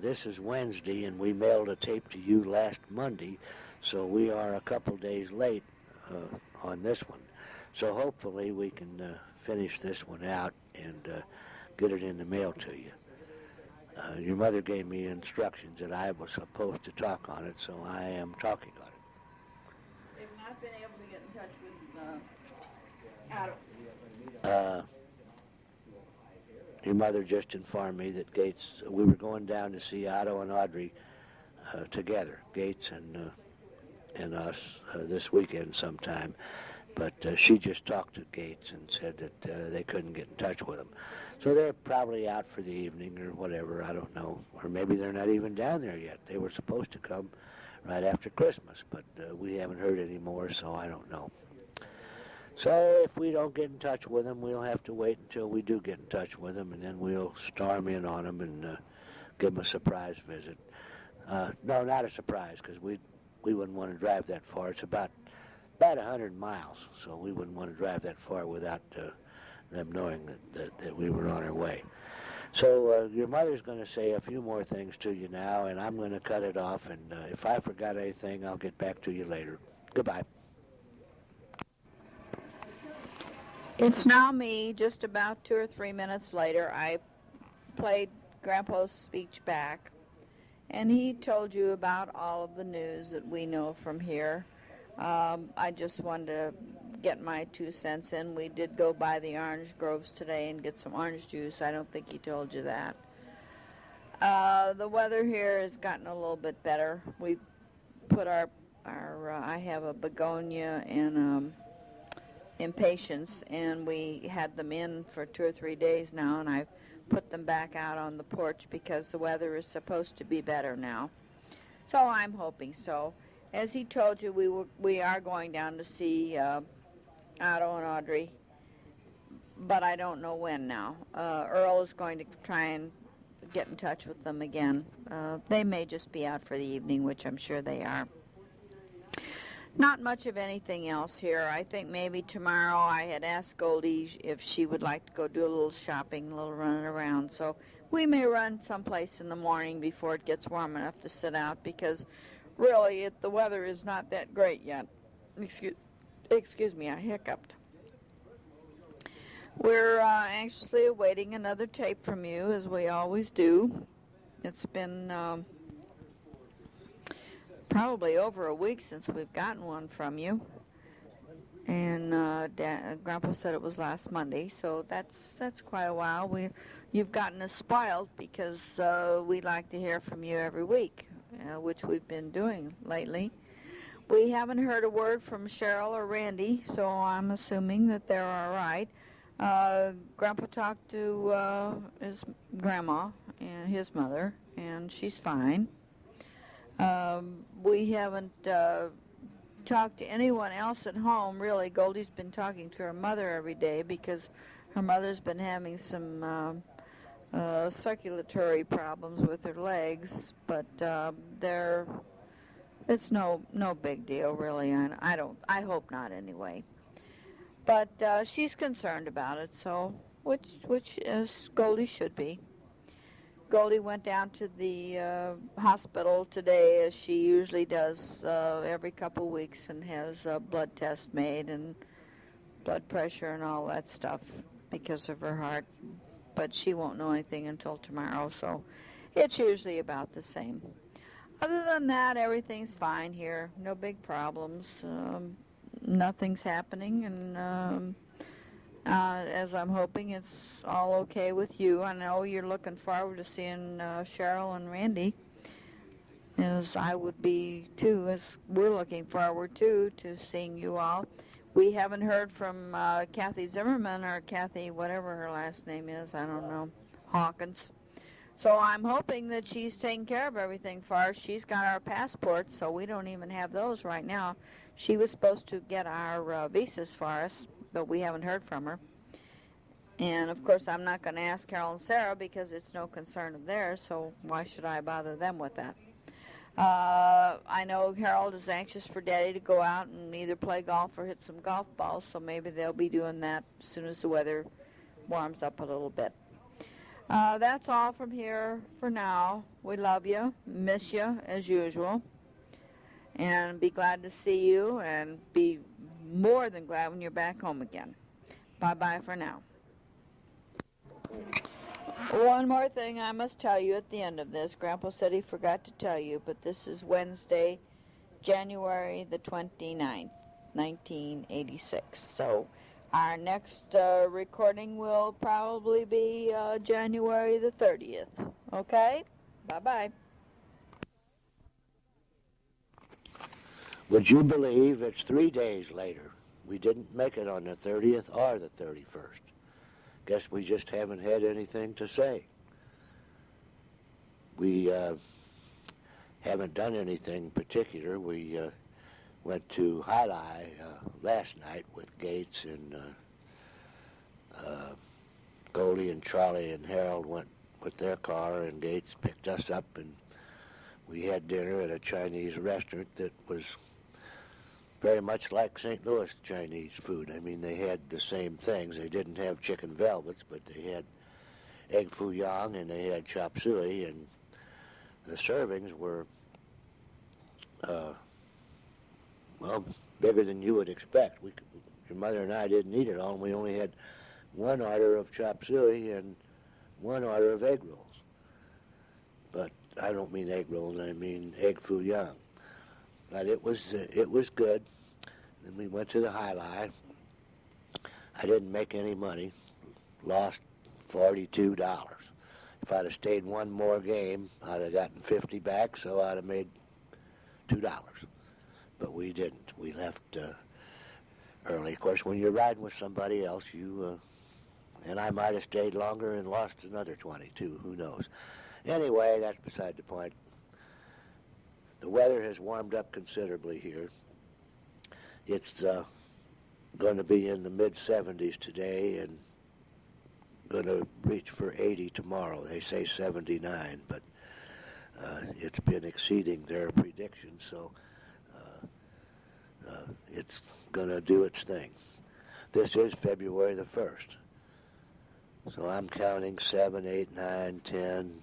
This is Wednesday, and we mailed a tape to you last Monday, so we are a couple days late on this one. So hopefully we can finish this one out and get it in the mail to you. Your mother gave me instructions that I was supposed to talk on it, so I am talking on it. They've not been able to get in touch with Otto. Your mother just informed me that Gates, we were going down to see Otto and Audrey together, Gates and us, this weekend sometime. But she just talked to Gates and said that they couldn't get in touch with him. So they're probably out for the evening or whatever, I don't know. Or maybe they're not even down there yet. They were supposed to come right after Christmas, but we haven't heard any more, so I don't know. So if we don't get in touch with them, we'll have to wait until we do get in touch with them, and then we'll storm in on them and give them a surprise visit. No, not a surprise, because we wouldn't want to drive that far. It's about 100 miles, so we wouldn't want to drive that far without them knowing that we were on our way. So your mother's going to say a few more things to you now, and I'm going to cut it off, and if I forgot anything, I'll get back to you later. Goodbye. It's now me, just about 2 or 3 minutes later. I played Grandpa's speech back, and he told you about all of the news that we know from here. I just wanted to get my 2 cents in. We did go by the orange groves today and get some orange juice. I don't think he told you that. The weather here has gotten a little bit better. We put our I have a begonia and impatiens, and we had them in for 2 or 3 days now, and I've put them back out on the porch because the weather is supposed to be better now. So I'm hoping so. As he told you, we are going down to see Otto and Audrey, but I don't know when now. Earl is going to try and get in touch with them again. They may just be out for the evening, which I'm sure they are. Not much of anything else here. I think maybe tomorrow I had asked Goldie if she would like to go do a little shopping, a little running around. So we may run someplace in the morning before it gets warm enough to sit out, because really the weather is not that great yet. Excuse me, I hiccuped. We're anxiously awaiting another tape from you, as we always do. It's been probably over a week since we've gotten one from you, and Grandpa said it was last Monday, so that's quite a while. You've gotten us spoiled because we like to hear from you every week, which we've been doing lately. We haven't heard a word from Cheryl or Randy, so I'm assuming that they're all right. Grandpa talked to his grandma and his mother, and she's fine. We haven't talked to anyone else at home, really. Goldie's been talking to her mother every day because her mother's been having some circulatory problems with her legs, but it's no big deal, really. I hope not, anyway. But she's concerned about it, so which is Goldie should be. Goldie went down to the hospital today, as she usually does every couple weeks, and has a blood test made and blood pressure and all that stuff because of her heart. But she won't know anything until tomorrow, so It's usually about the same. Other than that, everything's fine here. No big problems. Nothing's happening, and as I'm hoping it's all okay with you. I know you're looking forward to seeing Cheryl and Randy, as I would be too, as we're looking forward to seeing you all. We haven't heard from Kathy Zimmerman, or Kathy, whatever her last name is, I don't know, Hawkins. So I'm hoping that she's taking care of everything for us. She's got our passports, so we don't even have those right now. She was supposed to get our visas for us, but we haven't heard from her. And, of course, I'm not going to ask Carole and Sarah because it's no concern of theirs, so why should I bother them with that? I know Harold is anxious for Daddy to go out and either play golf or hit some golf balls, so maybe they'll be doing that as soon as the weather warms up a little bit. That's all from here for now. We love you, miss you as usual, and be glad to see you, and be more than glad when you're back home again. Bye-bye for now. One more thing I must tell you at the end of this. Grandpa said he forgot to tell you, but this is Wednesday, January the 29th, 1986. So our next recording will probably be January the 30th. Okay? Bye-bye. Would you believe it's 3 days later? We didn't make it on the 30th or the 31st. Guess we just haven't had anything to say. We haven't done anything particular. We went to Highlight last night with Gates, and Goldie and Charlie and Harold went with their car, and Gates picked us up, and we had dinner at a Chinese restaurant that was very much like St. Louis Chinese food. I mean, they had the same things. They didn't have chicken velvets, but they had egg foo young, and they had chop suey, and the servings were, well, bigger than you would expect. Your mother and I didn't eat it all, and we only had one order of chop suey and one order of egg rolls. But I don't mean egg rolls, I mean egg foo young. But it was good. Then we went to the Highlight. I didn't make any money. Lost $42. If I'd have stayed one more game, I'd have gotten 50 back, so I'd have made $2. But we didn't. We left early. Of course, when you're riding with somebody else, and I might have stayed longer and lost another 22. Who knows? Anyway, that's beside the point. The weather has warmed up considerably here. It's going to be in the mid-70s today and going to reach for 80 tomorrow. They say 79, but it's been exceeding their predictions, so it's going to do its thing. This is February the 1st. So I'm counting 7, 8, 9, 10,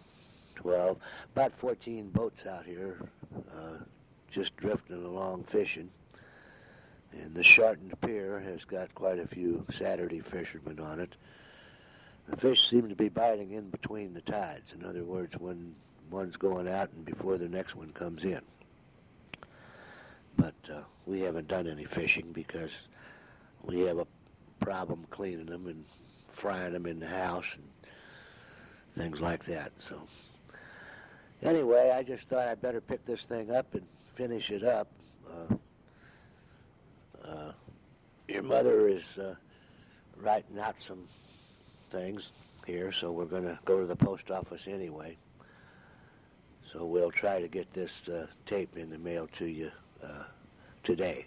12, about 14 boats out here just drifting along fishing. And the shortened pier has got quite a few Saturday fishermen on it. The fish seem to be biting in between the tides. In other words, when one's going out and before the next one comes in. But we haven't done any fishing because we have a problem cleaning them and frying them in the house and things like that. So anyway, I just thought I'd better pick this thing up and finish it up. Your mother is writing out some things here, so we're going to go to the post office anyway. So we'll try to get this tape in the mail to you today.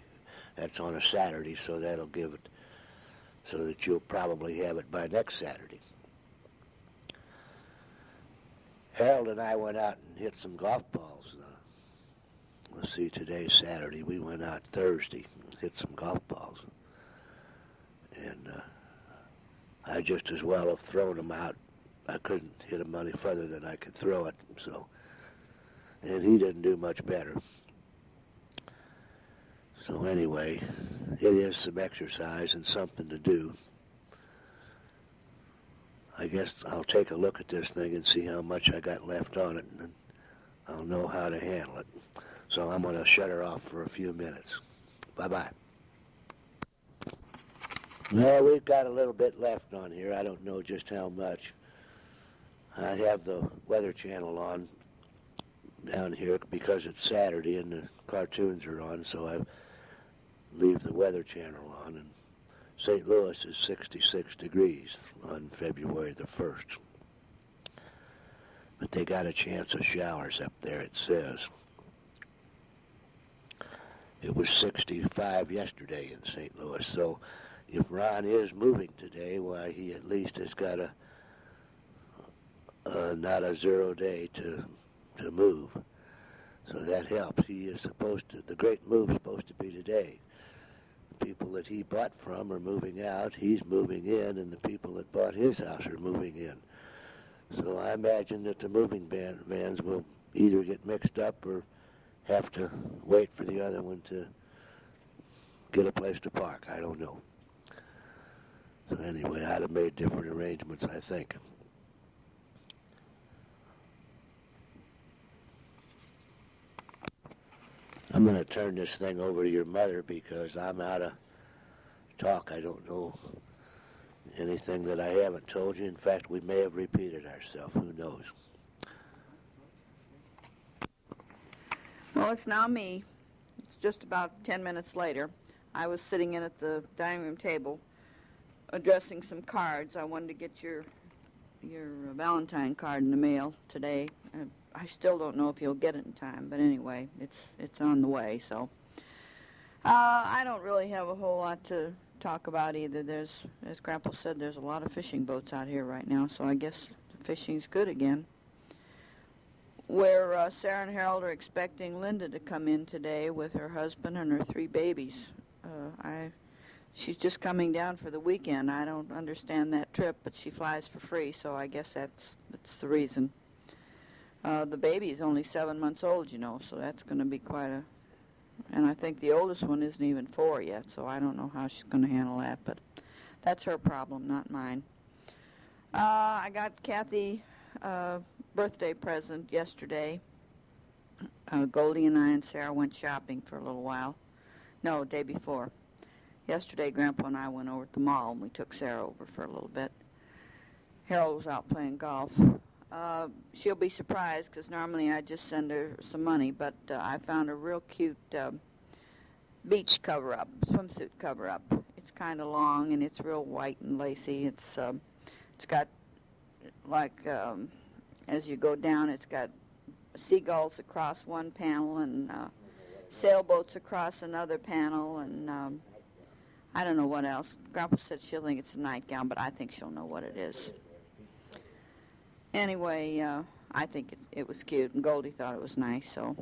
That's on a Saturday, so that'll give it so that you'll probably have it by next Saturday. Harold and I went out and hit some golf balls. Let's see, today's Saturday. We went out Thursday and hit some golf balls. And I just as well have thrown them out. I couldn't hit them any further than I could throw it. So, and he didn't do much better. So anyway, it is some exercise and something to do. I guess I'll take a look at this thing and see how much I got left on it, and then I'll know how to handle it. So I'm going to shut her off for a few minutes. Bye-bye. Well, we've got a little bit left on here. I don't know just how much. I have the Weather Channel on down here because it's Saturday and the cartoons are on, so I leave the Weather Channel on. And St. Louis is 66 degrees on February the 1st. But they got a chance of showers up there, it says. It was 65 yesterday in St. Louis, so if Ron is moving today, why, he at least has got not a 0 day to move. So that helps. He is supposed to, the great move's supposed to be today. The people that he bought from are moving out, he's moving in, and the people that bought his house are moving in. So I imagine that the moving vans will either get mixed up or have to wait for the other one to get a place to park. I don't know. So anyway, I'd have made different arrangements, I think. I'm going to turn this thing over to your mother because I'm out of talk. I don't know anything that I haven't told you. In fact, we may have repeated ourselves. Who knows? Well, it's now me. It's just about 10 minutes later. I was sitting in at the dining room table addressing some cards. I wanted to get your Valentine card in the mail today. I still don't know if you'll get it in time, but anyway, it's on the way. So I don't really have a whole lot to talk about either. There's, as Grandpa said, there's a lot of fishing boats out here right now, so I guess fishing's good again. Where Sarah and Harold are expecting Linda to come in today with her husband and her 3 babies. She's just coming down for the weekend. I don't understand that trip, but she flies for free, so I guess that's the reason. The baby is only 7 months old, you know, so that's going to be quite a... And I think the oldest one isn't even 4 yet, so I don't know how she's going to handle that, but that's her problem, not mine. I got Kathy a birthday present yesterday. Goldie and I and Sarah went shopping for a little while. No, day before. Yesterday, Grandpa and I went over to the mall, and we took Sarah over for a little bit. Harold was out playing golf. She'll be surprised, because normally I just send her some money, but I found a real cute beach cover-up, swimsuit cover-up. It's kind of long, and it's real white and lacy. It's got, like, as you go down, it's got seagulls across one panel and sailboats across another panel, and I don't know what else. Grandpa said she'll think it's a nightgown, but I think she'll know what it is. Anyway, I think it was cute, and Goldie thought it was nice, so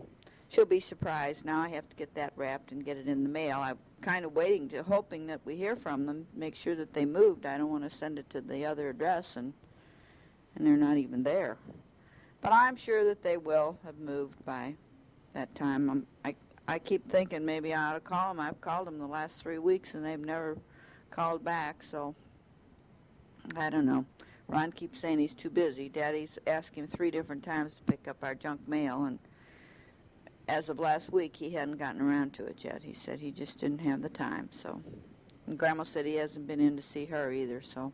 she'll be surprised. Now I have to get that wrapped and get it in the mail. I'm kind of hoping that we hear from them, make sure that they moved. I don't want to send it to the other address, and they're not even there. But I'm sure that they will have moved by that time. I keep thinking maybe I ought to call them. I've called them the last 3 weeks, and they've never called back, so I don't know. Ron keeps saying he's too busy. Daddy's asked him 3 different times to pick up our junk mail, and as of last week, he hadn't gotten around to it yet. He said he just didn't have the time, so. And Grandma said he hasn't been in to see her either, so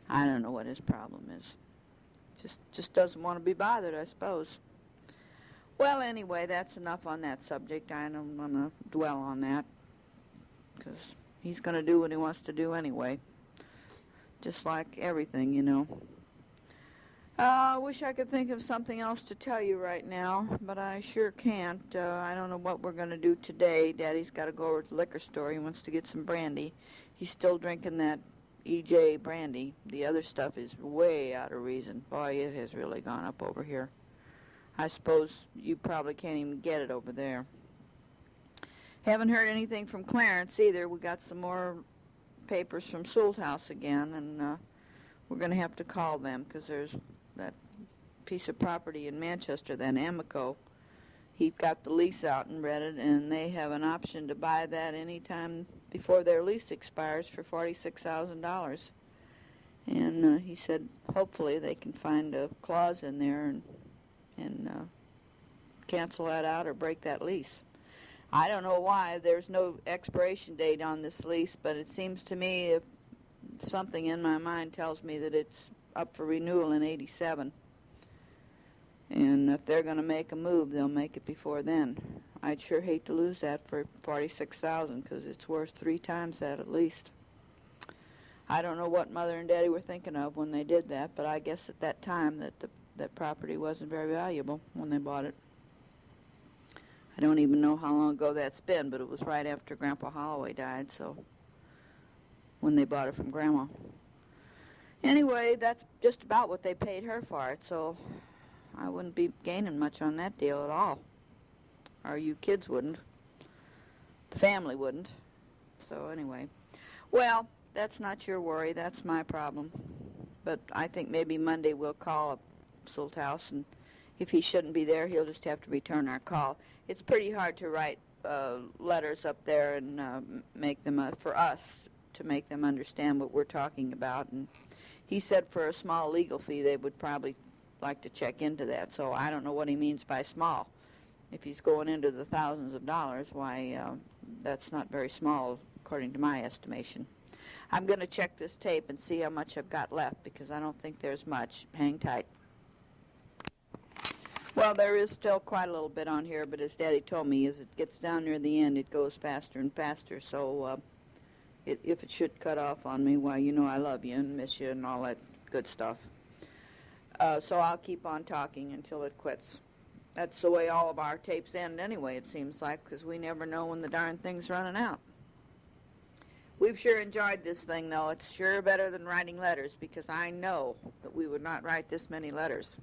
I don't know what his problem is. Just doesn't want to be bothered, I suppose. Well, anyway, that's enough on that subject. I don't want to dwell on that, because he's going to do what he wants to do anyway, just like everything, you know. I wish I could think of something else to tell you right now, but I sure can't. I don't know what we're going to do today. Daddy's got to go over to the liquor store. He wants to get some brandy. He's still drinking that EJ brandy. The other stuff is way out of reason. Boy, it has really gone up over here. I suppose you probably can't even get it over there. Haven't heard anything from Clarence either. We got some more papers from Sewell's house again, and we're going to have to call them, because there's that piece of property in Manchester, that Amico. He got the lease out and read it, and they have an option to buy that any time before their lease expires for $46,000. And he said hopefully they can find a clause in there and cancel that out or break that lease. I don't know why. There's no expiration date on this lease, but it seems to me if something in my mind tells me that it's up for renewal in '87. And if they're going to make a move, they'll make it before then. I'd sure hate to lose that for $46,000 because it's worth 3 times that at least. I don't know what Mother and Daddy were thinking of when they did that, but I guess at that time that property wasn't very valuable when they bought it. I don't even know how long ago that's been, but it was right after Grandpa Holloway died, so when they bought it from Grandma. Anyway, that's just about what they paid her for it, so I wouldn't be gaining much on that deal at all. Or you kids wouldn't. The family wouldn't. So anyway. Well, that's not your worry. That's my problem. But I think maybe Monday we'll call up Solthouse, and if he shouldn't be there, he'll just have to return our call. It's pretty hard to write letters up there and make them, for us, to make them understand what we're talking about. And he said for a small legal fee they would probably like to check into that. So I don't know what he means by small. If he's going into the thousands of dollars, why, that's not very small according to my estimation. I'm going to check this tape and see how much I've got left because I don't think there's much. Hang tight. Well, there is still quite a little bit on here, but as Daddy told me, as it gets down near the end, it goes faster and faster. So if it should cut off on me, why, you know I love you and miss you and all that good stuff. So I'll keep on talking until it quits. That's the way all of our tapes end anyway, it seems like, because we never know when the darn thing's running out. We've sure enjoyed this thing, though. It's sure better than writing letters, because I know that we would not write this many letters.